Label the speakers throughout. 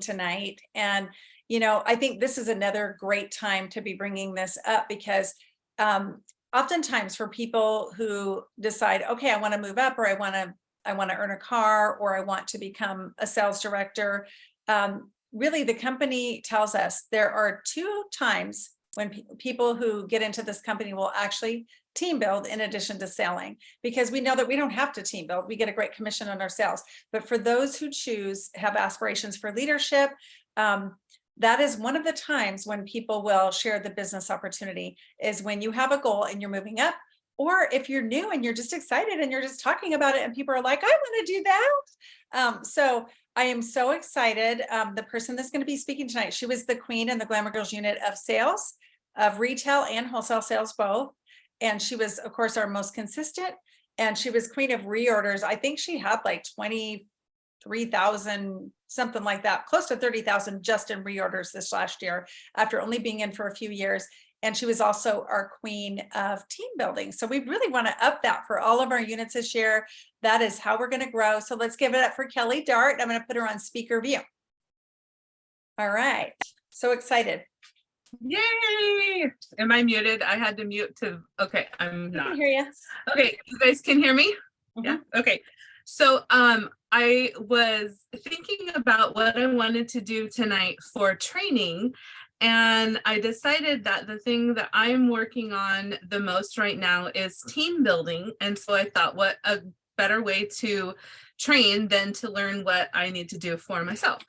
Speaker 1: tonight. And, I think this is another great time to be bringing this up because oftentimes for people who decide, okay, I want to move up, or I want to earn a car, or I want to become a sales director. Really, the company tells us there are 2 times when people who get into this company will actually team build in addition to selling, because we know that we don't have to team build. We get a great commission on our sales. But for those who have aspirations for leadership, that is one of the times when people will share the business opportunity, is when you have a goal and you're moving up, or if you're new and you're just excited and you're just talking about it and people are like, I want to do that. So I am so excited. The person that's going to be speaking tonight, she was the queen in the Glamour Girls unit of sales, of retail and wholesale sales both. And she was, of course, our most consistent, and she was queen of reorders. I think she had like 23,000, something like that, close to 30,000 just in reorders this last year, after only being in for a few years. And she was also our queen of team building. So we really want to up that for all of our units this year. That is how we're going to grow. So let's give it up for Kelli Dart. I'm going to put her on speaker view. All right. So excited.
Speaker 2: Yay! Am I muted? I had to mute to, okay, I'm not.
Speaker 1: I can hear you.
Speaker 2: Okay, you guys can hear me?
Speaker 1: Mhm.
Speaker 2: Yeah, okay. So I was thinking about what I wanted to do tonight for training, and I decided that the thing that I'm working on the most right now is team building. And so I thought, what a better way to train than to learn what I need to do for myself.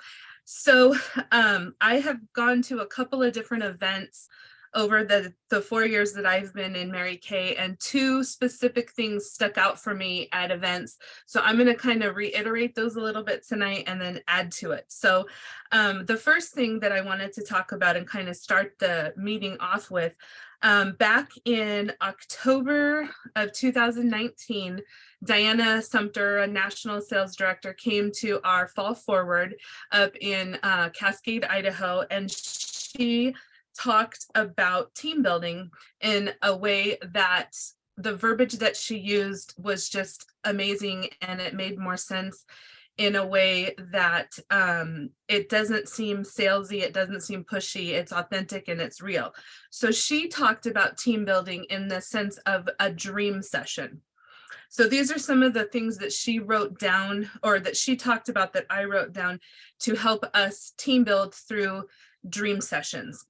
Speaker 2: So I have gone to a couple of different events over the 4 years that I've been in Mary Kay, and 2 specific things stuck out for me at events. So I'm going to kind of reiterate those a little bit tonight and then add to it. So the first thing that I wanted to talk about and kind of start the meeting off with, back in October of 2019, Diana Sumter, a national sales director, came to our Fall Forward up in Cascade, Idaho, and she talked about team building in a way that the verbiage that she used was just amazing, and it made more sense in a way that it doesn't seem salesy, it doesn't seem pushy, it's authentic and it's real. So she talked about team building in the sense of a dream session. So these are some of the things that she wrote down, or that she talked about, that I wrote down to help us team build through dream sessions.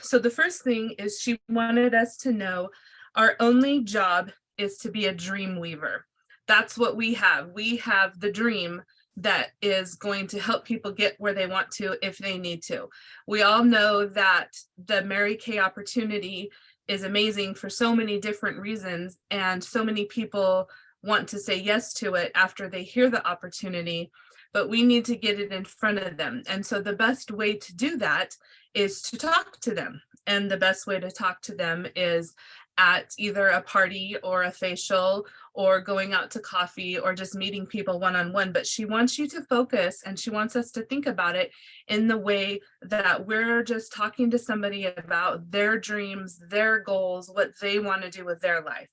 Speaker 2: So the first thing is, she wanted us to know our only job is to be a dream weaver. That's what we have. We have the dream that is going to help people get where they want to if they need to. We all know that the Mary Kay opportunity is amazing for so many different reasons, and so many people want to say yes to it after they hear the opportunity, but we need to get it in front of them. And so the best way to do that is to talk to them. And the best way to talk to them is at either a party or a facial, or going out to coffee, or just meeting people one-on-one. But she wants you to focus, and she wants us to think about it in the way that we're just talking to somebody about their dreams, their goals, what they want to do with their life.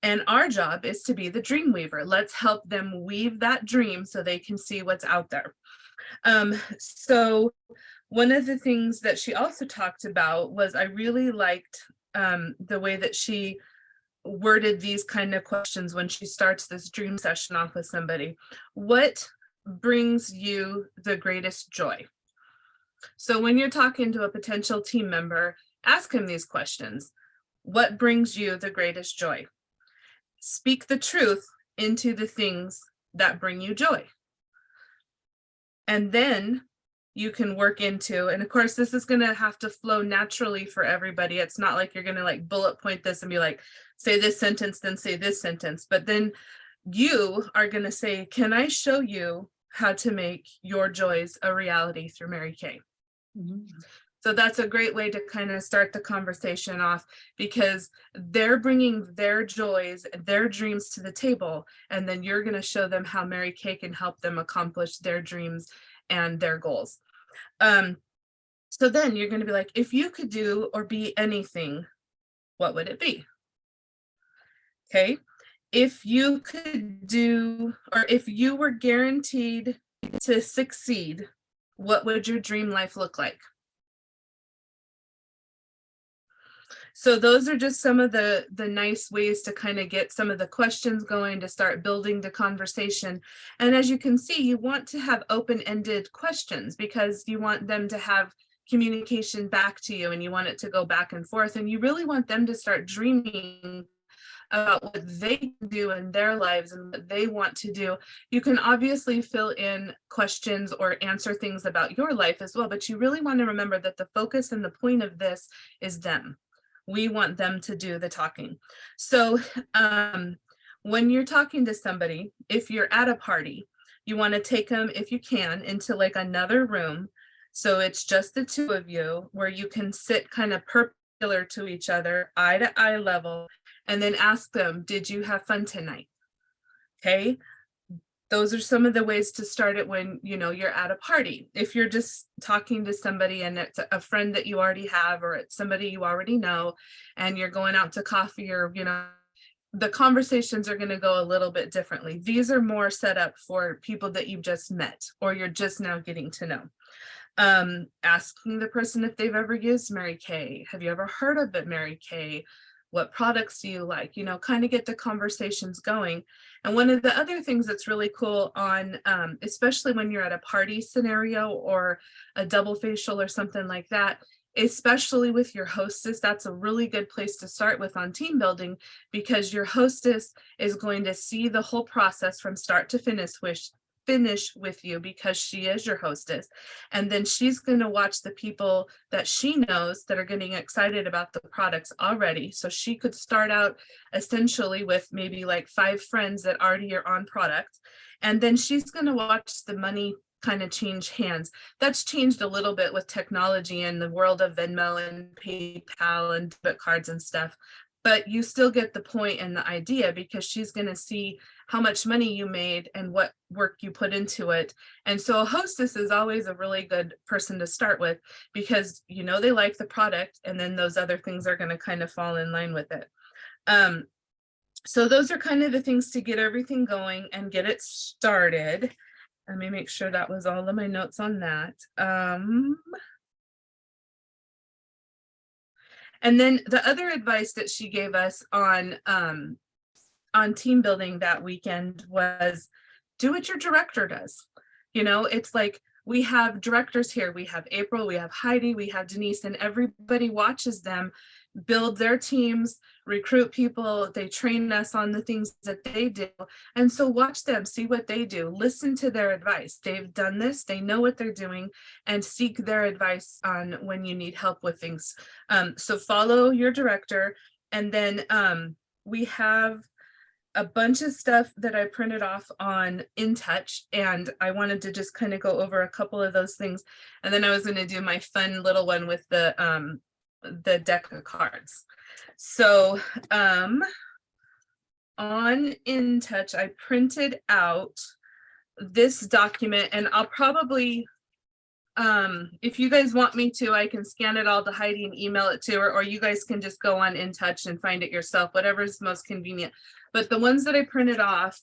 Speaker 2: And our job is to be the dream weaver. Let's help them weave that dream so they can see what's out there. So one of the things that she also talked about was, I really liked the way that she worded these kind of questions when she starts this dream session off with somebody. What brings you the greatest joy? So when you're talking to a potential team member, ask him these questions. What brings you the greatest joy? Speak the truth into the things that bring you joy. And then you can work into, and of course, this is going to have to flow naturally for everybody. It's not like you're going to like bullet point this and be like, say this sentence, then say this sentence. But then you are going to say, can I show you how to make your joys a reality through Mary Kay? Mm-hmm. So that's a great way to kind of start the conversation off, because they're bringing their joys, their dreams to the table, and then you're going to show them how Mary Kay can help them accomplish their dreams and their goals. So then you're going to be like, if you could do or be anything, what would it be? Okay. If you could do, or if you were guaranteed to succeed What would your dream life look like? So those are just some of the nice ways to kind of get some of the questions going, to start building the conversation. And as you can see, you want to have open-ended questions because you want them to have communication back to you, and you want it to go back and forth, and you really want them to start dreaming about what they do in their lives and what they want to do. You can obviously fill in questions or answer things about your life as well, but you really want to remember that the focus and the point of this is them. We want them to do the talking. So when you're talking to somebody, if you're at a party, you want to take them, if you can, into like another room. So it's just the two of you, where you can sit kind of perpendicular to each other, eye to eye level, and then ask them, did you have fun tonight? Okay. Those are some of the ways to start it when, you know, you're at a party. If you're just talking to somebody and it's a friend that you already have, or it's somebody you already know, and you're going out to coffee, or, you know, the conversations are going to go a little bit differently. These are more set up for people that you've just met or you're just now getting to know. Asking the person if they've ever used Mary Kay. Have you ever heard of it, Mary Kay? What products do you like? You know, kind of get the conversations going. And one of the other things that's really cool on, especially when you're at a party scenario or a double facial or something like that, especially with your hostess, that's a really good place to start with on team building, because your hostess is going to see the whole process from start to finish with you, because she is your hostess. And then she's going to watch the people that she knows that are getting excited about the products already. So she could start out essentially with maybe like 5 friends that already are on product. And then she's going to watch the money kind of change hands. That's changed a little bit with technology and the world of Venmo and PayPal and debit cards and stuff. But you still get the point and the idea, because she's going to see how much money you made and what work you put into it. And so a hostess is always a really good person to start with, because you know they like the product, and then those other things are going to kind of fall in line with it. So those are kind of the things to get everything going and get it started. Let me make sure that was all of my notes on that. And then the other advice that she gave us on team building that weekend was, do what your director does. You know, it's like, we have directors here. We have April, we have Heidi, we have Denise, and everybody watches them build their teams, recruit people. They train us on the things that they do. And so watch them, see what they do, listen to their advice. They've done this, they know what they're doing, and seek their advice on when you need help with things. So follow your director. And then we have a bunch of stuff that I printed off on InTouch, and I wanted to just kind of go over a couple of those things. And then I was going to do my fun little one with the deck of cards. So on InTouch, I printed out this document, and I'll probably, if you guys want me to, I can scan it all to Heidi and email it to her, or you guys can just go on InTouch and find it yourself, whatever's most convenient. But the ones that I printed off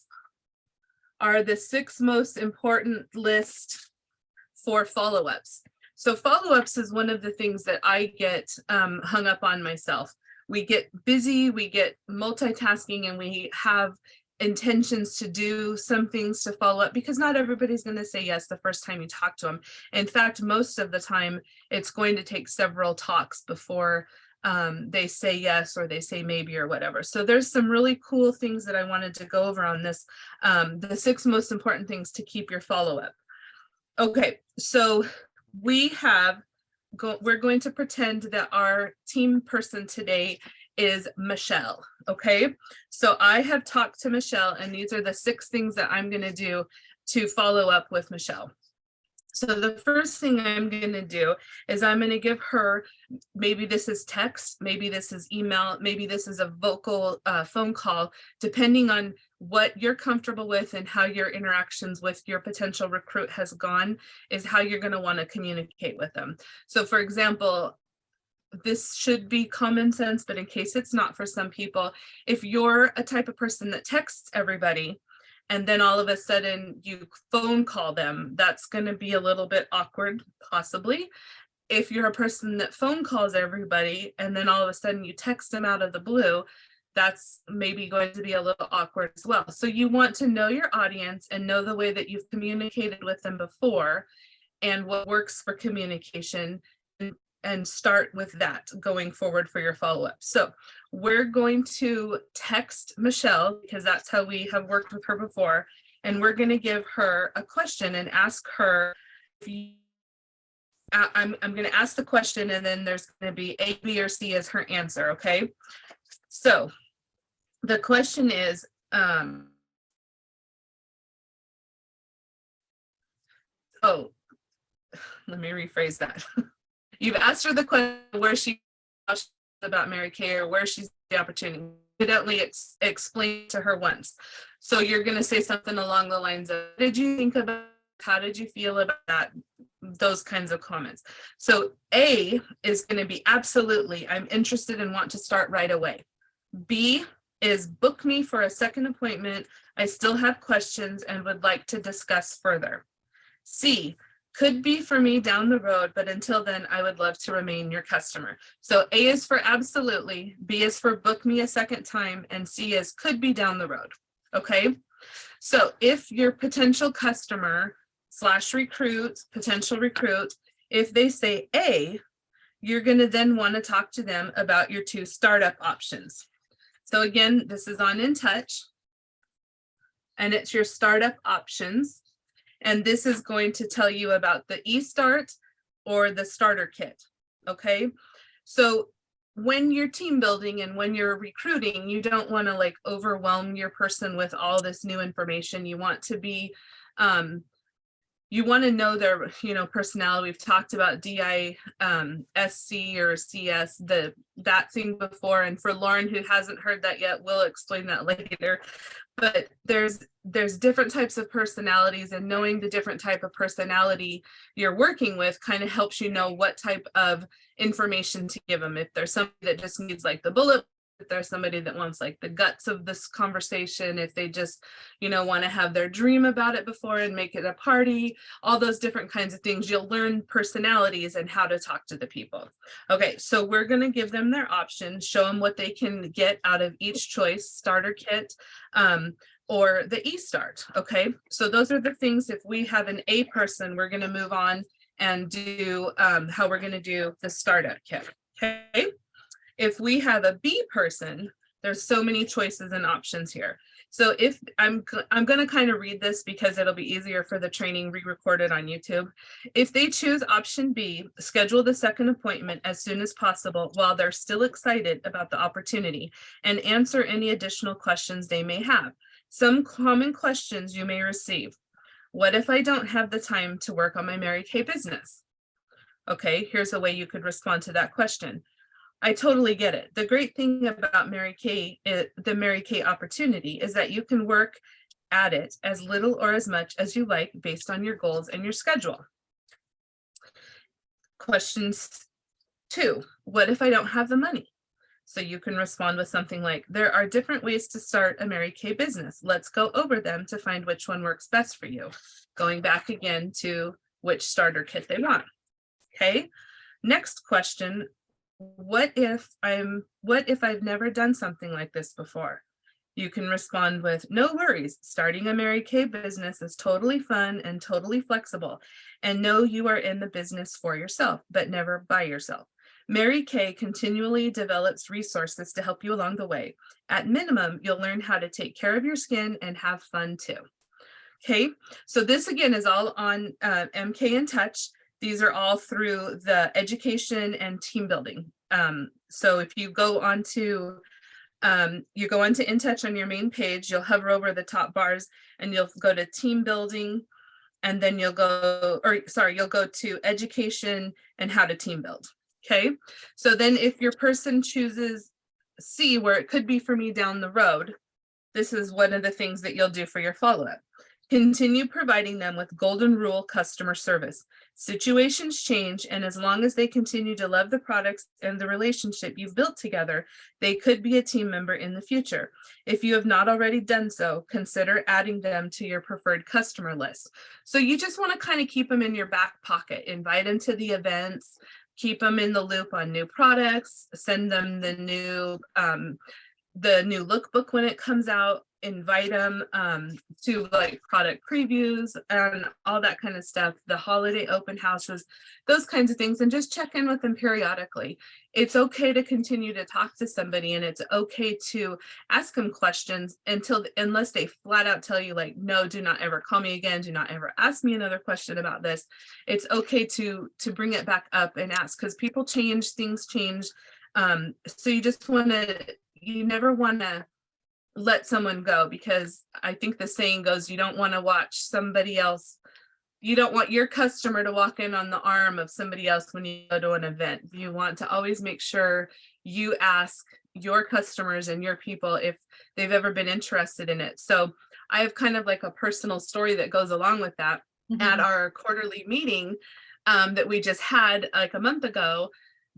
Speaker 2: are the 6 most important list for follow-ups. So follow-ups is one of the things that I get hung up on myself. We get busy, we get multitasking, and we have intentions to do some things to follow up, because not everybody's going to say yes the first time you talk to them. In fact, most of the time, it's going to take several talks before they say yes, or they say maybe, or whatever. So there's some really cool things that I wanted to go over on this, the 6 most important things to keep your follow-up. Okay, so we're going to pretend that our team person today is Michelle. Okay, so I have talked to Michelle, and these are the 6 things that I'm going to do to follow up with Michelle. So the first thing I'm going to do is I'm going to give her, maybe this is text, maybe this is email, maybe this is a vocal phone call, depending on what you're comfortable with and how your interactions with your potential recruit has gone, is how you're going to want to communicate with them. So for example, this should be common sense, but in case it's not for some people, if you're a type of person that texts everybody, and then all of a sudden you phone call them, that's going to be a little bit awkward, possibly. If you're a person that phone calls everybody and then all of a sudden you text them out of the blue, that's maybe going to be a little awkward as well. So you want to know your audience and know the way that you've communicated with them before and what works for communication, and start with that going forward for your follow-up. So we're going to text Michelle, because that's how we have worked with her before. And we're going to give her a question and ask her if you, I'm going to ask the question, and then there's going to be A, B, or C as her answer. Okay. So the question is, oh, let me rephrase that. You've asked her the question where she about Mary Kay or where she's the opportunity. Evidently explain to her once. So you're going to say something along the lines of, what did you think about, how did you feel about that? Those kinds of comments. So A is going to be absolutely, I'm interested and want to start right away. B is book me for a second appointment. I still have questions and would like to discuss further. C, could be for me down the road, but until then, I would love to remain your customer. So A is for absolutely, B is for book me a second time, and C is could be down the road. Okay. So if your potential customer / recruit, potential recruit, if they say A, you're going to then want to talk to them about your 2 startup options. So again, this is on In Touch, and it's your startup options. And this is going to tell you about the eStart or the starter kit. Okay. So when you're team building and when you're recruiting, you don't want to like overwhelm your person with all this new information. You want to be, you want to know their, personality. We've talked about DISC or CS, that thing before. And for Lauren, who hasn't heard that yet, we'll explain that later. But there's different types of personalities, and knowing the different type of personality you're working with kind of helps you know what type of information to give them. If there's somebody that just needs like the bullet, if there's somebody that wants like the guts of this conversation, if they just, want to have their dream about it before and make it a party, all those different kinds of things, you'll learn personalities and how to talk to the people. Okay, so we're going to give them their options, show them what they can get out of each choice, starter kit, or the eStart. Okay, so those are the things. If we have an A person, we're going to move on and do how we're going to do the startup kit. Okay. If we have a B person, there's so many choices and options here. So if I'm going to kind of read this because it'll be easier for the training re-recorded on YouTube. If they choose option B, schedule the second appointment as soon as possible while they're still excited about the opportunity, and answer any additional questions they may have. Some common questions you may receive. What if I don't have the time to work on my Mary Kay business? Okay, here's a way you could respond to that question. I totally get it. The great thing about Mary Kay, the Mary Kay opportunity, is that you can work at it as little or as much as you like based on your goals and your schedule. Questions 2, what if I don't have the money? So you can respond with something like, there are different ways to start a Mary Kay business. Let's go over them to find which one works best for you. Going back again to which starter kit they want. Okay. Next question. What if I've never done something like this before? You can respond with, no worries. Starting a Mary Kay business is totally fun and totally flexible. And know you are in the business for yourself, but never by yourself. Mary Kay continually develops resources to help you along the way. At minimum, you'll learn how to take care of your skin and have fun too. Okay, so this again is all on MK In Touch. These are all through the education and team building. So if you go onto In Touch on your main page, you'll hover over the top bars and you'll go to team building, and then you'll go to education and how to team build. Okay, so then if your person chooses C, where it could be for me down the road, this is one of the things that you'll do for your follow-up. Continue providing them with golden rule customer service. Situations change, and as long as they continue to love the products and the relationship you've built together, they could be a team member in the future. If you have not already done so, consider adding them to your preferred customer list. So you just want to kind of keep them in your back pocket, invite them to the events, keep them in the loop on new products, send them the new lookbook when it comes out, invite them to like product previews and all that kind of stuff, the holiday open houses, those kinds of things, and just check in with them periodically. It's okay to continue to talk to somebody, and it's okay to ask them questions unless they flat out tell you like, no, do not ever call me again, do not ever ask me another question about this. It's okay to bring it back up and ask, because people change, things change. So you never want to let someone go, because I think the saying goes, you don't want to watch somebody else. You don't want your customer to walk in on the arm of somebody else when you go to an event. You want to always make sure you ask your customers and your people if they've ever been interested in it. So I have kind of like a personal story that goes along with that. At our quarterly meeting that we just had like a month ago,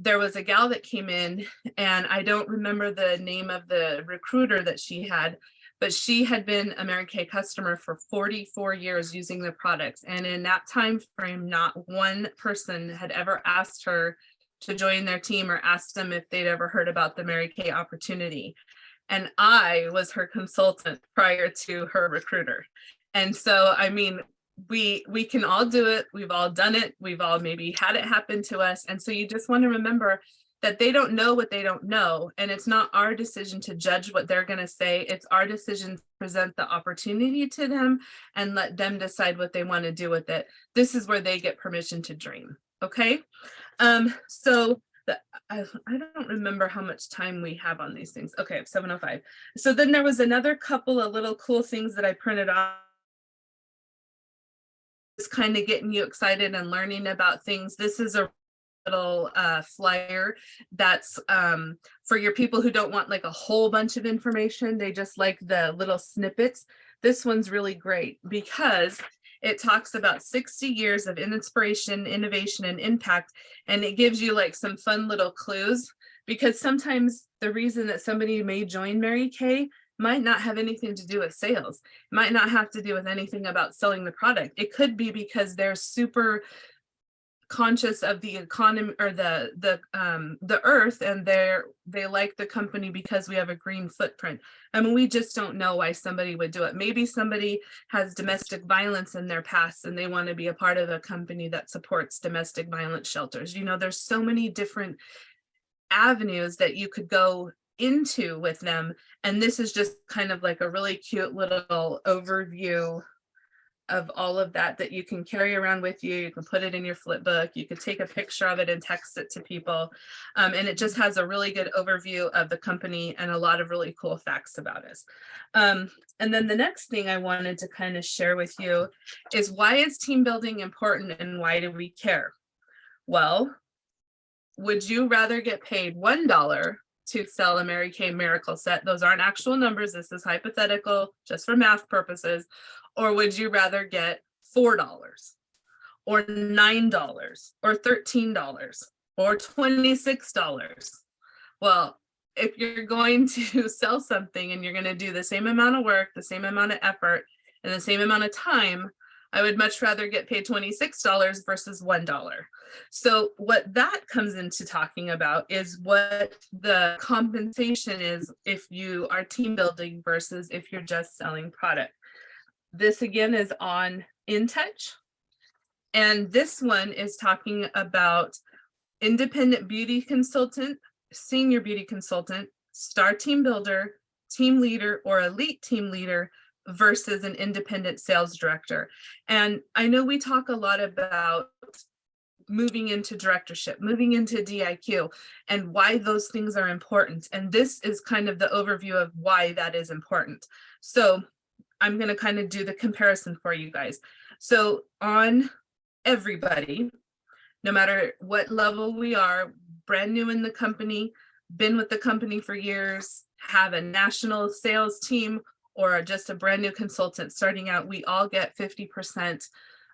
Speaker 2: there was a gal that came in, and I don't remember the name of the recruiter that she had, but she had been a Mary Kay customer for 44 years using the products. And in that time frame, not one person had ever asked her to join their team or asked them if they'd ever heard about the Mary Kay opportunity. And I was her consultant prior to her recruiter. And so, I mean, we can all do it. We've all done it. We've all maybe had it happen to us. And so you just want to remember that they don't know what they don't know. And it's not our decision to judge what they're going to say. It's our decision to present the opportunity to them and let them decide what they want to do with it. This is where they get permission to dream. Okay. So I don't remember how much time we have on these things. Okay, 7:05. So then there was another couple of little cool things that I printed off. Just kind of getting you excited and learning about things. This is a little flyer that's for your people who don't want like a whole bunch of information. They just like the little snippets. This one's really great because it talks about 60 years of inspiration, innovation, and impact. And it gives you like some fun little clues, because sometimes the reason that somebody may join Mary Kay might not have anything to do with sales, might not have to do with anything about selling the product. It could be because they're super conscious of the economy or the earth, and they like the company because we have a green footprint. I mean, we just don't know why somebody would do it. Maybe somebody has domestic violence in their past and they want to be a part of a company that supports domestic violence shelters. You know, there's so many different avenues that you could go into with them, and this is just kind of like a really cute little overview of all of that you can carry around with you. You can put it in your flip book, you could take a picture of it and text it to people, and it just has a really good overview of the company and a lot of really cool facts about us. And then the next thing I wanted to kind of share with you is, why is team building important and why do we care? Well, would you rather get paid $1 to sell a Mary Kay miracle set? Those aren't actual numbers. This is hypothetical, just for math purposes. Or would you rather get $4 or $9 or $13 or $26? Well, if you're going to sell something and you're going to do the same amount of work, the same amount of effort, and the same amount of time, I would much rather get paid $26 versus $1. So what that comes into talking about is what the compensation is if you are team building versus if you're just selling product. This again is on InTouch. And this one is talking about independent beauty consultant, senior beauty consultant, star team builder, team leader, or elite team leader versus an independent sales director. And I know we talk a lot about moving into directorship, moving into DIQ, and why those things are important. And this is kind of the overview of why that is important. So I'm going to kind of do the comparison for you guys. So on everybody, no matter what level we are, brand new in the company, been with the company for years, have a national sales team, or just a brand new consultant starting out, we all get 50%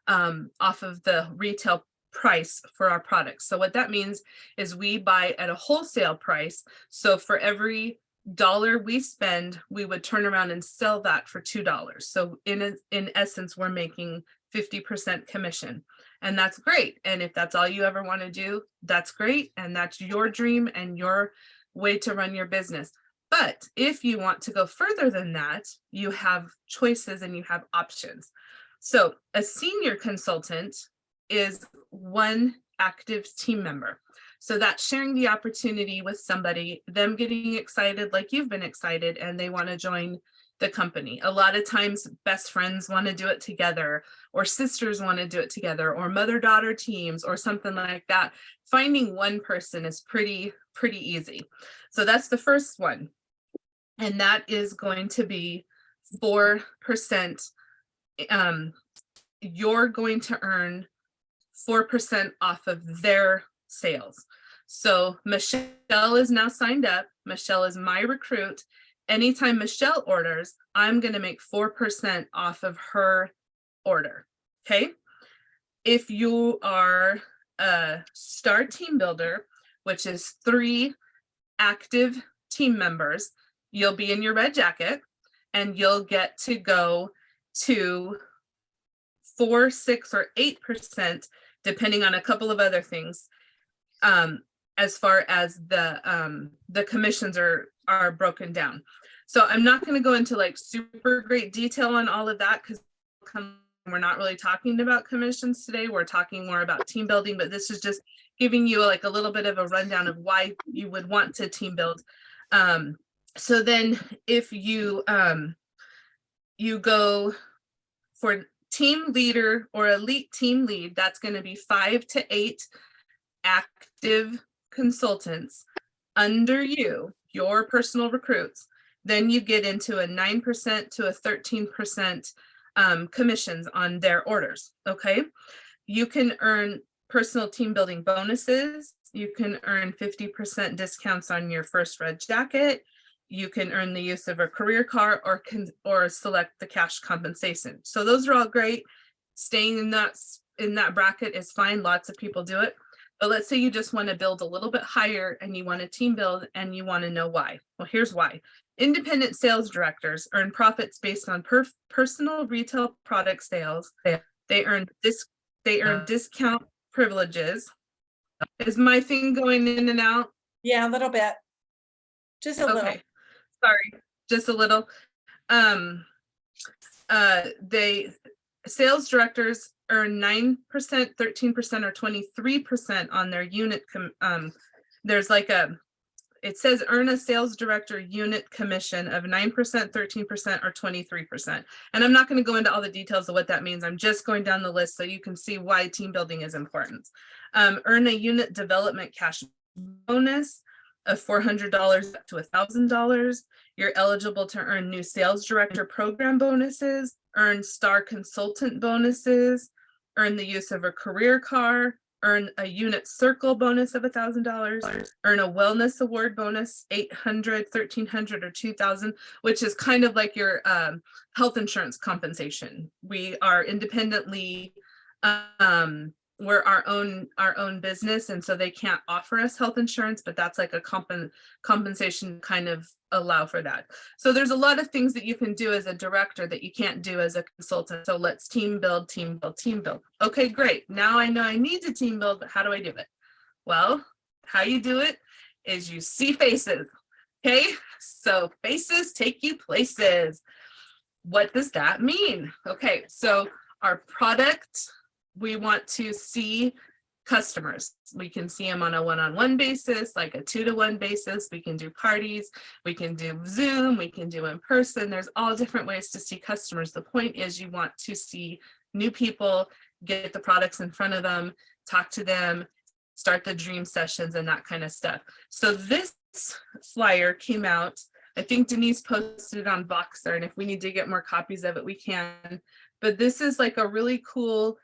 Speaker 2: off of the retail price for our products. So what that means is we buy at a wholesale price. So for every dollar we spend, we would turn around and sell that for $2. So in essence, we're making 50% commission. And that's great. And if that's all you ever want to do, that's great. And that's your dream and your way to run your business. But if you want to go further than that, you have choices and you have options. So a senior consultant is one active team member. So that's sharing the opportunity with somebody, them getting excited like you've been excited, and they want to join the company. A lot of times best friends want to do it together, or sisters want to do it together, or mother-daughter teams or something like that. Finding one person is pretty easy. So that's the first one. And that is going to be 4%. You're going to earn 4% off of their sales. So Michelle is now signed up. Michelle is my recruit. Anytime Michelle orders, I'm going to make 4% off of her order. Okay. If you are a star team builder, which is 3 active team members, you'll be in your red jacket and you'll get to go to 4, 6, or 8%, depending on a couple of other things, as far as the commissions are broken down. So I'm not going to go into like super great detail on all of that, because we're not really talking about commissions today. We're talking more about team building, but this is just giving you like a little bit of a rundown of why you would want to team build. So then if you you go for team leader or elite team lead, that's going to be 5 to 8 active consultants under you, your personal recruits. Then you get into a 9% to a 13% commissions on their orders. Okay. You can earn personal team building bonuses. You can earn 50% discounts on your first red jacket. You can earn the use of a career car, or select the cash compensation. So those are all great. Staying in that bracket is fine. Lots of people do it. But let's say you just want to build a little bit higher and you want to team build and you want to know why. Well, here's why. Independent sales directors earn profits based on personal retail product sales. They earn discount privileges. Is my thing going in and out?
Speaker 1: Yeah, a little bit. Just a little.
Speaker 2: Okay. Sorry, just a little. They sales directors earn 9%, 13%, or 23% on their unit. There's like it says earn a sales director unit commission of 9%, 13%, or 23%. And I'm not going to go into all the details of what that means. I'm just going down the list so you can see why team building is important. Earn a unit development cash bonus of $400 up to $1,000. You're eligible to earn new sales director program bonuses, earn star consultant bonuses, earn the use of a career car, earn a unit circle bonus of $1,000, earn a wellness award bonus, $800, $1,300, or $2,000, which is kind of like your health insurance compensation. We are independently, we're our own business, and so they can't offer us health insurance, but that's like a compensation kind of allow for that. So there's a lot of things that you can do as a director that you can't do as a consultant. So let's team build, team build, team build. Okay, great. Now I know I need to team build, but how do I do it? Well, how you do it is you see faces. Okay, so faces take you places. What does that mean? Okay, so our product, we want to see customers. We can see them on a one-on-one basis, like a 2-to-1 basis. We can do parties, we can do Zoom, we can do in person. There's all different ways to see customers. The point is you want to see new people, get the products in front of them, talk to them, start the dream sessions and that kind of stuff. So this flyer came out, I think Denise posted it on Voxer, and if we need to get more copies of it, we can. But this is like a really cool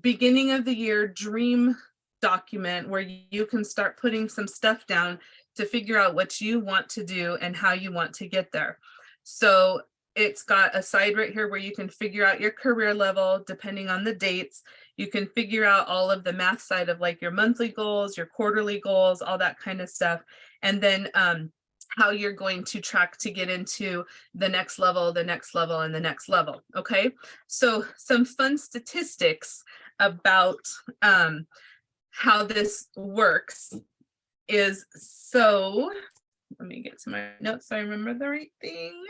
Speaker 2: beginning of the year dream document where you can start putting some stuff down to figure out what you want to do and how you want to get there. So it's got a side right here where you can figure out your career level depending on the dates. You can figure out all of the math side of like your monthly goals, your quarterly goals, all that kind of stuff. And then how you're going to track to get into the next level, the next level, and the next level. Okay. So some fun statistics about how this works is, so let me get to my notes so I remember the right thing.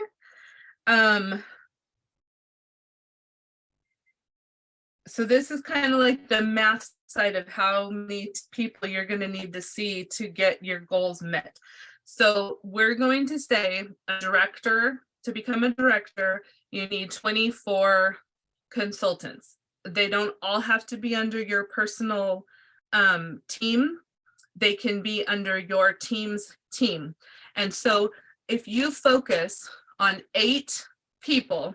Speaker 2: So this is kind of like the math side of how many people you're going to need to see to get your goals met. So we're going to say a director, to become a director, you need 24 consultants. They don't all have to be under your personal team. They can be under your team's team. And so if you focus on 8 people,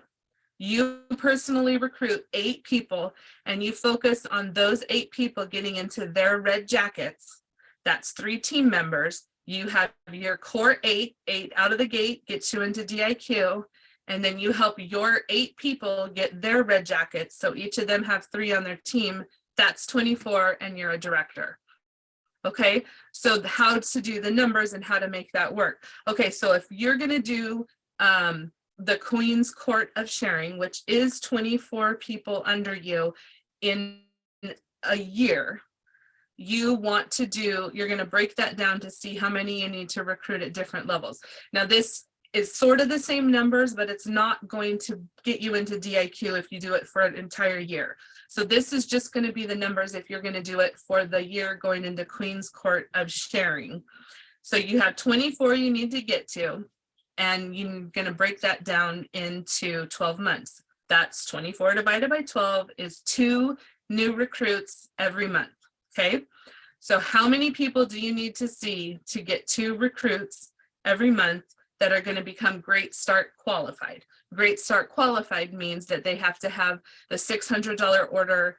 Speaker 2: you personally recruit 8 people, and you focus on those 8 people getting into their red jackets, that's 3 team members. You have your core 8 out of the gate, gets you into DIQ, and then you help your 8 people get their red jackets. So each of them have 3 on their team. That's 24, and you're a director. Okay, so how to do the numbers and how to make that work. Okay, so if you're going to do the Queen's Court of Sharing, which is 24 people under you in a year, you want to do, you're going to break that down to see how many you need to recruit at different levels. Now, this is sort of the same numbers, but it's not going to get you into DIQ if you do it for an entire year. So this is just going to be the numbers if you're going to do it for the year going into Queen's Court of Sharing. So you have 24 you need to get to, and you're going to break that down into 12 months. That's 24 divided by 12 is 2 new recruits every month. Okay, so how many people do you need to see to get 2 recruits every month that are going to become Great Start qualified? Great Start qualified means that they have to have the $600 order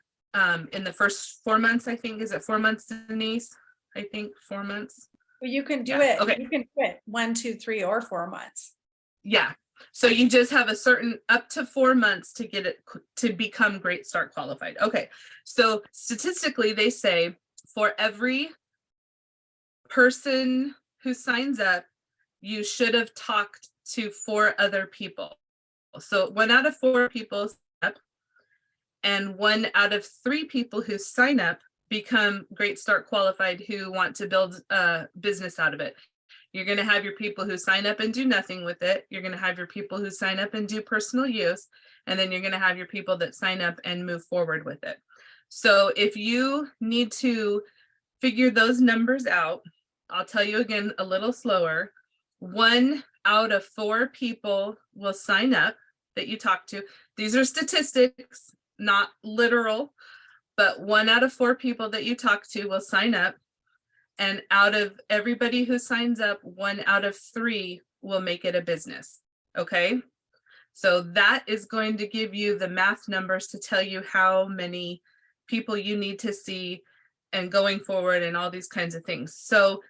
Speaker 2: in the first 4 months. I think, is it 4 months, Denise? I think 4 months.
Speaker 1: Well, you can do
Speaker 2: Yeah,
Speaker 1: it.
Speaker 2: okay.
Speaker 1: You can do it 1, 2, 3, or 4 months.
Speaker 2: Yeah. So you just have a certain up to 4 months to get it to become Great Start qualified. Okay. So statistically, they say for every person who signs up, you should have talked to 4 other people. So 1 out of 4 people sign up, and 1 out of 3 people who sign up become Great Start qualified who want to build a business out of it. You're going to have your people who sign up and do nothing with it. You're going to have your people who sign up and do personal use. And then you're going to have your people that sign up and move forward with it. So if you need to figure those numbers out, I'll tell you again a little slower. 1 out of 4 people will sign up that you talk to. These are statistics, not literal, but 1 out of 4 people that you talk to will sign up. And out of everybody who signs up, 1 out of 3 will make it a business. Okay. So that is going to give you the math numbers to tell you how many people you need to see and going forward and all these kinds of things. So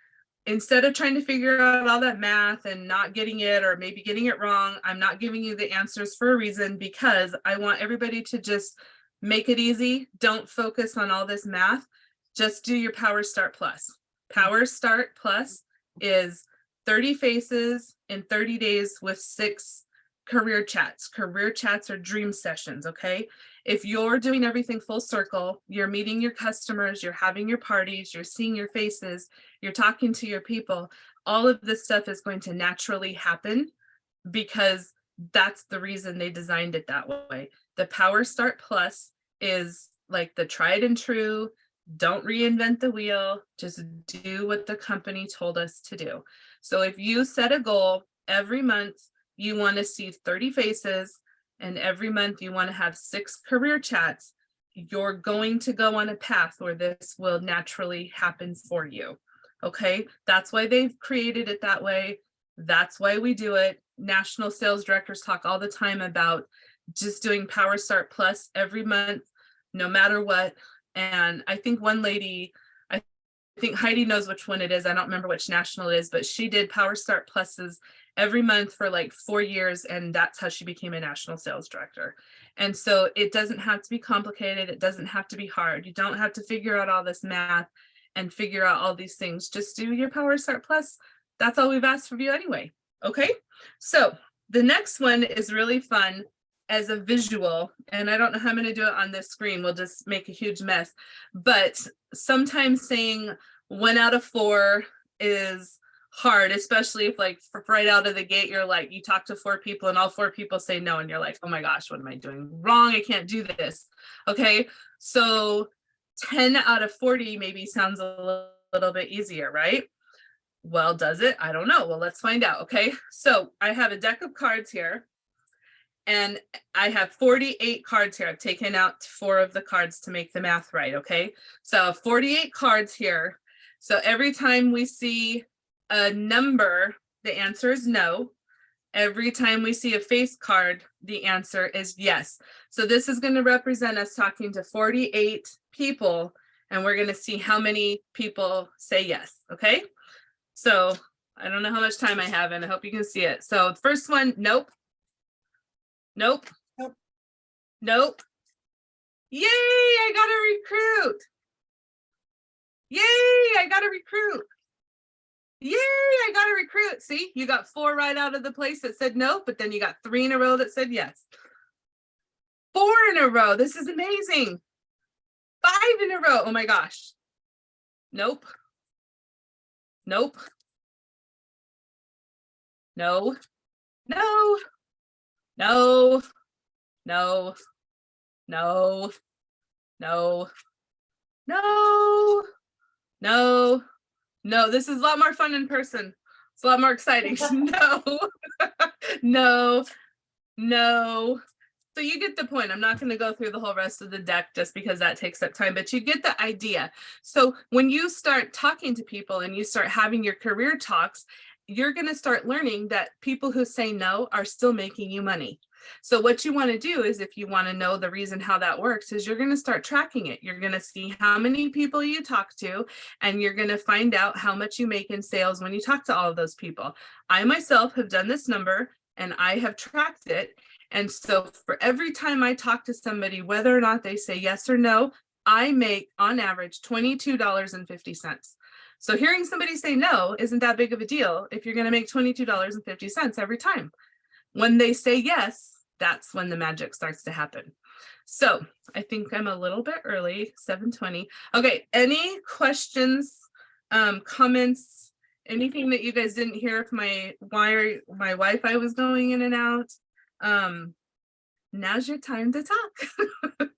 Speaker 2: instead of trying to figure out all that math and not getting it, or maybe getting it wrong, I'm not giving you the answers for a reason, because I want everybody to just make it easy. Don't focus on all this math. Just do your Power Start Plus. Power Start Plus is 30 faces in 30 days with 6 career chats. Career chats are dream sessions, okay? If you're doing everything full circle, you're meeting your customers, you're having your parties, you're seeing your faces, you're talking to your people, all of this stuff is going to naturally happen because that's the reason they designed it that way. The Power Start Plus is like the tried and true, don't reinvent the wheel, just do what the company told us to do. So if you set a goal every month, you want to see 30 faces, and every month you want to have 6 career chats, you're going to go on a path where this will naturally happen for you. Okay, that's why they've created it that way. That's why we do it. National sales directors talk all the time about just doing Power Start Plus every month, no matter what. And I think one lady, I think Heidi knows which one it is. I don't remember which national it is, but she did Power Start Pluses every month for like 4 years. And that's how she became a national sales director. And so it doesn't have to be complicated. It doesn't have to be hard. You don't have to figure out all this math and figure out all these things. Just do your Power Start Plus. That's all we've asked of you anyway. Okay. So the next one is really fun as a visual, and I don't know how I'm going to do it on this screen. We'll just make a huge mess. But sometimes saying 1 out of 4 is hard, especially if like right out of the gate, you're like, you talk to 4 people and all 4 people say no. And you're like, oh my gosh, what am I doing wrong? I can't do this. Okay. So 10 out of 40 maybe sounds a little bit easier, right? Well, does it? I don't know. Well, let's find out. Okay. So I have a deck of cards here. And I have 48 cards here. I've taken out 4 of the cards to make the math right. Okay. So 48 cards here. So every time we see a number, the answer is no. Every time we see a face card, the answer is yes. So this is going to represent us talking to 48 people, and we're going to see how many people say yes. Okay. So I don't know how much time I have, and I hope you can see it. So first one, nope. Nope.
Speaker 1: Nope.
Speaker 2: Nope. Yay, I got a recruit. Yay, I got a recruit. Yay, I got a recruit. See, you got 4 right out of the place that said no, but then you got 3 in a row that said yes. 4 in a row. This is amazing. 5 in a row. Oh my gosh. Nope. Nope. No. No. No. No. No. No. No. No. No. This is a lot more fun in person. It's a lot more exciting. No. No. No. So you get the point. I'm not going to go through the whole rest of the deck just because that takes up time, but you get the idea. So when you start talking to people and you start having your career talks, you're going to start learning that people who say no are still making you money. So what you want to do is, if you want to know the reason how that works, is you're going to start tracking it. You're going to see how many people you talk to, and you're going to find out how much you make in sales when you talk to all of those people. I myself have done this number and I have tracked it. And so for every time I talk to somebody, whether or not they say yes or no, I make on average $22.50. So hearing somebody say no isn't that big of a deal if you're going to make $22.50 every time. When they say yes, that's when the magic starts to happen. So I think I'm a little bit early, 7:20. Okay, any questions, comments, anything that you guys didn't hear if my Wi-Fi was going in and out? Now's your time to talk.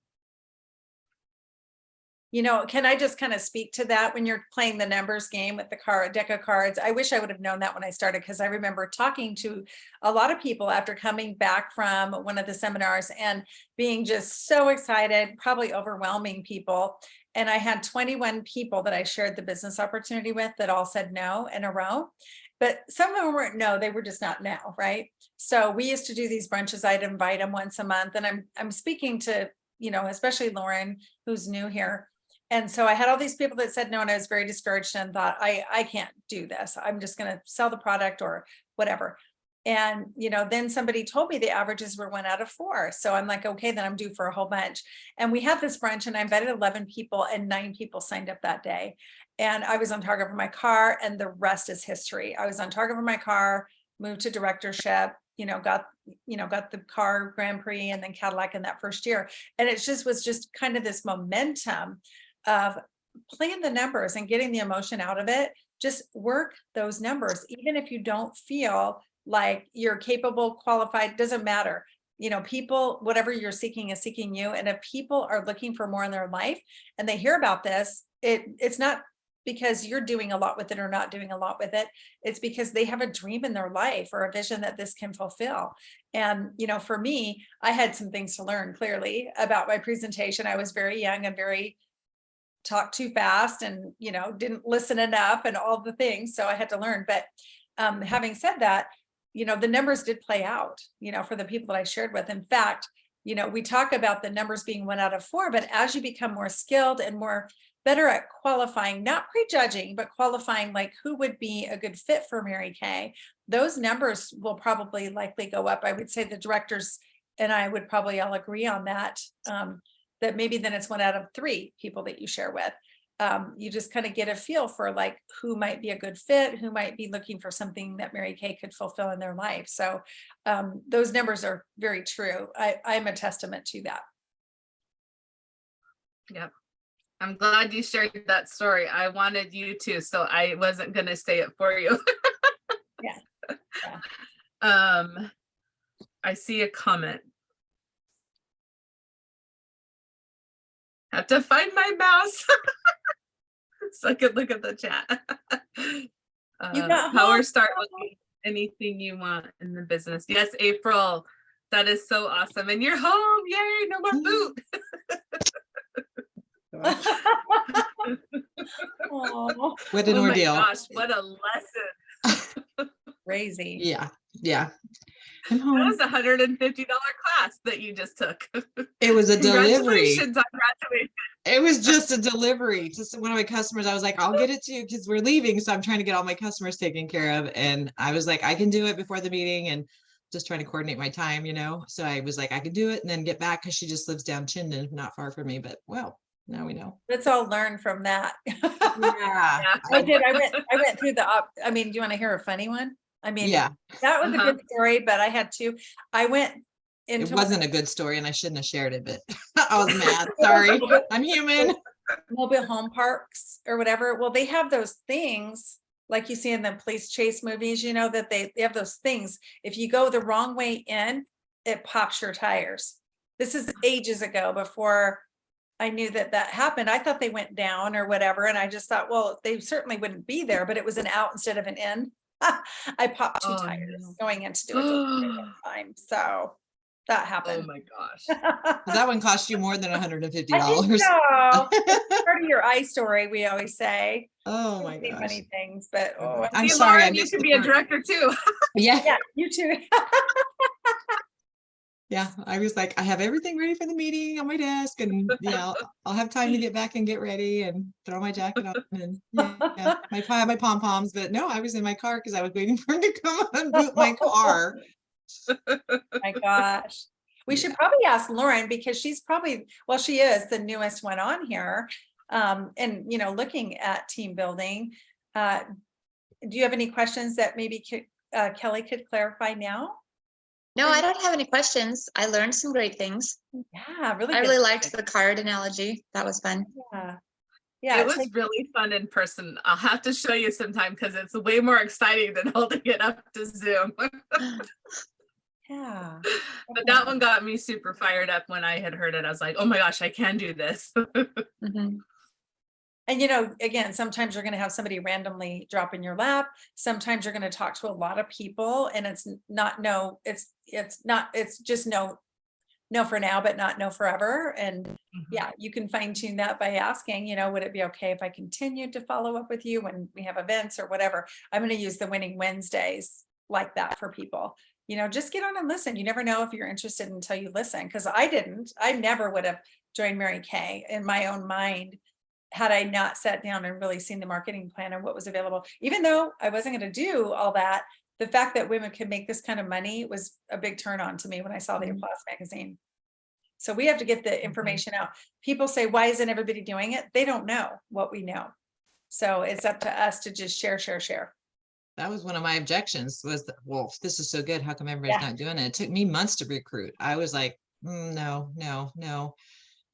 Speaker 1: You know, can I just kind of speak to that when you're playing the numbers game with the deck of cards? I wish I would have known that when I started, because I remember talking to a lot of people after coming back from one of the seminars and being just so excited, probably overwhelming people. And I had 21 people that I shared the business opportunity with that all said no in a row. But some of them weren't no, they were just not no, right? So we used to do these brunches. I'd invite them once a month, and I'm speaking to, you know, especially Lauren, who's new here. And so I had all these people that said no, and I was very discouraged and thought, I can't do this. I'm just going to sell the product or whatever. And, you know, then somebody told me the averages were 1 out of 4. So I'm like, okay, then I'm due for a whole bunch. And we had this brunch, and I invited 11 people, and 9 people signed up that day. And I was on target for my car, and the rest is history. I was on target for my car, moved to directorship, got the car Grand Prix and then Cadillac in that first year. And it just was just kind of this momentum of playing the numbers and getting the emotion out of it. Just work those numbers, even if you don't feel like you're capable, qualified, doesn't matter. You know, people, whatever you're seeking is seeking you. And if people are looking for more in their life and they hear about this, it's not because you're doing a lot with it or not doing a lot with it. It's because they have a dream in their life or a vision that this can fulfill. And, you know, for me, I had some things to learn clearly about my presentation. I was very young and very talked too fast and, didn't listen enough and all the things. So I had to learn. But having said that, the numbers did play out, for the people that I shared with. In fact, you know, we talk about the numbers being 1 out of 4, but as you become more skilled and more better at qualifying, not prejudging, but qualifying like who would be a good fit for Mary Kay, those numbers will probably likely go up. I would say the directors and I would probably all agree on that, that maybe then it's 1 out of 3 people that you share with. You just kind of get a feel for like who might be a good fit, who might be looking for something that Mary Kay could fulfill in their life. So those numbers are very true. I'm a testament to that.
Speaker 2: Yep. I'm glad you shared that story. I wanted you to, so I wasn't going to say it for you.
Speaker 1: Yeah.
Speaker 2: I see a comment. Have to find my mouse so I could look at the chat.
Speaker 1: You got
Speaker 2: Power
Speaker 1: home.
Speaker 2: start with anything you want in the business. Yes, April, that is so awesome. And you're home. Yay, no more boot.
Speaker 1: Oh,
Speaker 3: What an
Speaker 2: Oh my
Speaker 3: ordeal.
Speaker 2: gosh, what a lesson.
Speaker 1: crazy.
Speaker 3: Yeah. I'm
Speaker 2: That
Speaker 3: home.
Speaker 2: was a $150 class that you just took.
Speaker 3: It was a delivery.
Speaker 2: Congratulations on graduation.
Speaker 3: It was just a delivery to one of my customers. I was like, I'll get it to you because we're leaving. So I'm trying to get all my customers taken care of. And I was like, I can do it before the meeting and just trying to coordinate my time, you know? So I was like, I can do it and then get back because she just lives down Chinden, not far from me. But well, now we know.
Speaker 1: Let's all learn from that.
Speaker 3: Yeah.
Speaker 1: I did. I went through I mean, do you want to hear a funny one? I mean,
Speaker 3: Yeah.
Speaker 1: that was a good story, but I had to. I went
Speaker 3: It
Speaker 1: into
Speaker 3: wasn't a good story and I shouldn't have shared it, but I was mad. Sorry. I'm human.
Speaker 1: mobile home parks or whatever. Well, they have those things like you see in the police chase movies, you know, that they have those things. If you go the wrong way in, it pops your tires. This is ages ago before I knew that happened. I thought they went down or whatever. And I just thought, well, they certainly wouldn't be there, but it was an out instead of an in. I popped 2 tires going in to do a delivery one time. So that happened.
Speaker 2: Oh my gosh.
Speaker 3: That one cost you more than $150.
Speaker 1: I think so. It's part of your eye story, we always say.
Speaker 3: Oh my
Speaker 1: Say
Speaker 3: gosh.
Speaker 1: funny things, but
Speaker 3: I'm
Speaker 2: See,
Speaker 3: sorry.
Speaker 2: Lauren, you could be a director too.
Speaker 3: Yeah.
Speaker 1: yeah, you too.
Speaker 3: Yeah. I was like, I have everything ready for the meeting on my desk and yeah, I'll have time to get back and get ready and throw my jacket on and yeah, my pom-poms. But no, I was in my car because I was waiting for him to come unboot my car.
Speaker 1: My gosh. We should probably ask Lauren because she's probably, well, she is the newest one on here. And you know, looking at team building. Do you have any questions that maybe Kelly could clarify now?
Speaker 4: No, I don't have any questions. I learned some great things.
Speaker 1: Yeah, really.
Speaker 4: I
Speaker 1: good
Speaker 4: really
Speaker 1: stuff.
Speaker 4: liked the card analogy. That was fun.
Speaker 1: Yeah. Yeah.
Speaker 2: It was really fun in person. I'll have to show you sometime because it's way more exciting than holding it up to Zoom.
Speaker 1: Yeah.
Speaker 2: But that one got me super fired up when I had heard it. I was like, oh my gosh, I can do this.
Speaker 4: Mhm.
Speaker 1: And you know, again, sometimes you're going to have somebody randomly drop in your lap. Sometimes you're going to talk to a lot of people and it's just no for now, but not no forever. And yeah, you can fine tune that by asking, you know, would it be okay if I continued to follow up with you when we have events or whatever? I'm going to use the Winning Wednesdays like that for people. You know, just get on and listen. You never know if you're interested until you listen. Because I never would have joined Mary Kay in my own mind had I not sat down and really seen the marketing plan and what was available. Even though I wasn't going to do all that, the fact that women could make this kind of money was a big turn on to me when I saw the Applause magazine. So we have to get the information out. People say, why isn't everybody doing it? They don't know what we know. So it's up to us to just share.
Speaker 3: That was one of my objections was, well, if this is so good, how come everybody's not doing it? It took me months to recruit. I was like, no.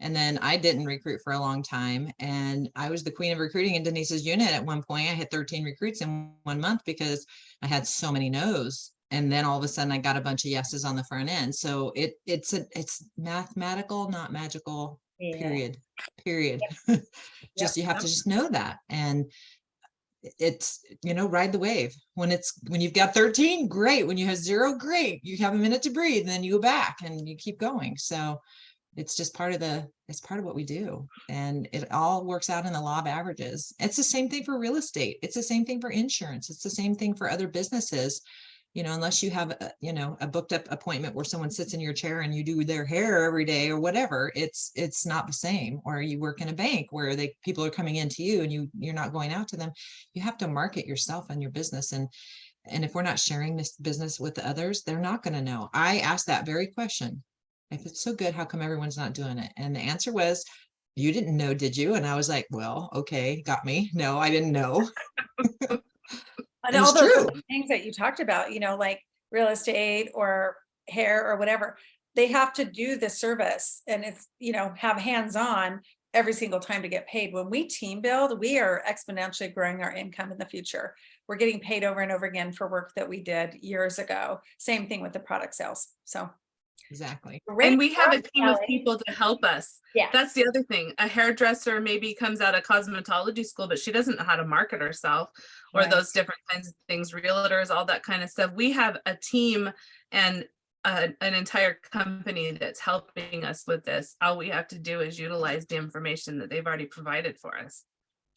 Speaker 3: And then I didn't recruit for a long time. And I was the queen of recruiting in Denise's unit. At one point, I had 13 recruits in 1 month because I had so many no's. And then all of a sudden I got a bunch of yeses on the front end. So it's mathematical, not magical, period. Just, you have to just know that. And it's, you know, ride the wave. When you've got 13, great. When you have 0, great. You have a minute to breathe and then you go back and you keep going. So it's just it's part of what we do. And it all works out in the law of averages. It's the same thing for real estate. It's the same thing for insurance. It's the same thing for other businesses. unless you have a booked up appointment where someone sits in your chair and you do their hair every day or whatever, it's not the same. Or you work in a bank where people are coming into you and you're not going out to them. You have to market yourself and your business. And if we're not sharing this business with the others, they're not going to know. I asked that very question. If it's so good, how come everyone's not doing it? And the answer was, you didn't know, did you? And I was like, well, okay, got me. No, I didn't know.
Speaker 1: And
Speaker 3: And
Speaker 1: all
Speaker 3: it's
Speaker 1: those
Speaker 3: true.
Speaker 1: things that you talked about, like real estate or hair or whatever, they have to do the service and it's, have hands-on every single time to get paid. When we team build, we are exponentially growing our income in the future. We're getting paid over and over again for work that we did years ago. Same thing with the product sales. So
Speaker 3: Exactly.
Speaker 1: great
Speaker 2: And we have a
Speaker 1: job,
Speaker 2: team of
Speaker 1: Kelli.
Speaker 2: people to help us.
Speaker 1: Yeah.
Speaker 2: That's the other thing. A hairdresser maybe comes out of cosmetology school, but she doesn't know how to market herself or
Speaker 1: Right.
Speaker 2: those different kinds of things, realtors, all that kind of stuff. We have a team and an entire company that's helping us with this. All we have to do is utilize the information that they've already provided for us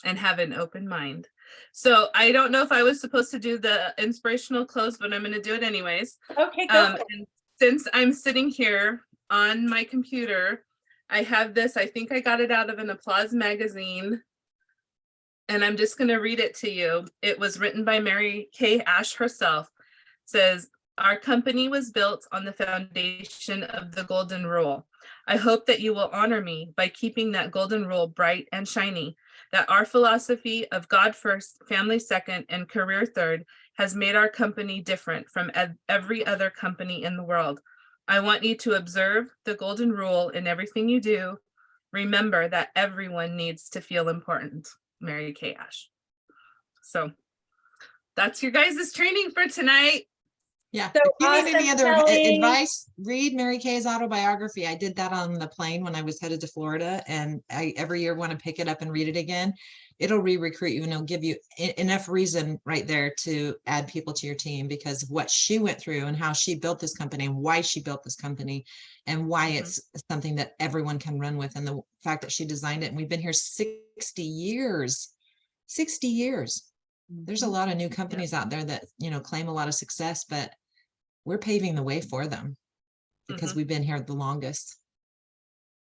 Speaker 2: and have an open mind. So I don't know if I was supposed to do the inspirational close, but I'm going to do it anyways.
Speaker 1: Okay, go for it.
Speaker 2: And since I'm sitting here on my computer, I have this, I think I got it out of an Applause magazine. And I'm just going to read it to you. It was written by Mary Kay Ash herself. It says, our company was built on the foundation of the golden rule. I hope that you will honor me by keeping that golden rule bright and shiny, that our philosophy of God first, family second, and career third has made our company different from every other company in the world. I want you to observe the golden rule in everything you do. Remember that everyone needs to feel important. Mary Kay Ash. So that's your guys' training for tonight.
Speaker 3: Yeah.
Speaker 1: So
Speaker 3: If you need any
Speaker 1: awesome,
Speaker 3: other
Speaker 1: Kelli.
Speaker 3: advice, read Mary Kay's autobiography. I did that on the plane when I was headed to Florida, and I every year want to pick it up and read it again. It'll re-recruit you and it'll give you enough reason right there to add people to your team because of what she went through and how she built this company and why she built this company and why it's something that everyone can run with. And the fact that she designed it, and we've been here 60 years, 60 years. There's a lot of new companies out there that, claim a lot of success, but we're paving the way for them because we've been here the longest.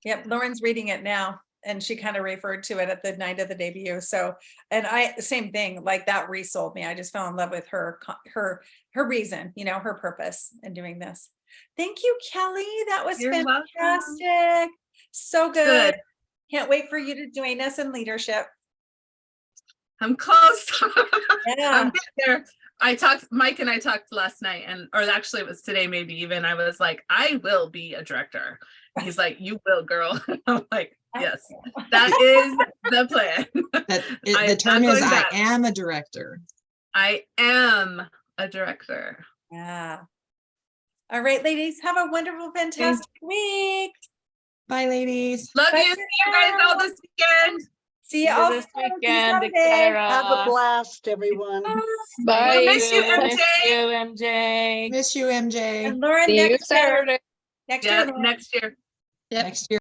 Speaker 1: Yep, Lauren's reading it now and she kind of referred to it at the night of the debut. So, and same thing, like that resold me. I just fell in love with her reason, her purpose in doing this. Thank you, Kelli. That was
Speaker 2: You're
Speaker 1: fantastic.
Speaker 2: welcome.
Speaker 1: So good. Can't wait for you to join us in leadership.
Speaker 2: I'm close.
Speaker 1: Yeah.
Speaker 2: I'm there. Mike and I talked last night, or actually it was today, maybe even. I was like, I will be a director. And he's like, you will, girl. I'm like, yes, that is the plan.
Speaker 3: The term is, I am a director.
Speaker 2: I am a director.
Speaker 1: Yeah. All right, ladies, have a wonderful, fantastic week.
Speaker 3: Bye, ladies.
Speaker 2: Love
Speaker 1: Bye
Speaker 2: you. See you guys all this weekend.
Speaker 1: See you all
Speaker 5: this
Speaker 1: soon.
Speaker 5: weekend,
Speaker 1: Someday.
Speaker 5: etc.
Speaker 6: Have a blast, everyone.
Speaker 5: Bye.
Speaker 2: We'll miss you,
Speaker 5: Miss
Speaker 2: MJ.
Speaker 5: you, MJ.
Speaker 3: Miss you, MJ.
Speaker 1: And Lauren,
Speaker 5: See you
Speaker 1: next year.
Speaker 5: Saturday.
Speaker 1: Next year.
Speaker 2: Yeah, next year.
Speaker 3: Next year.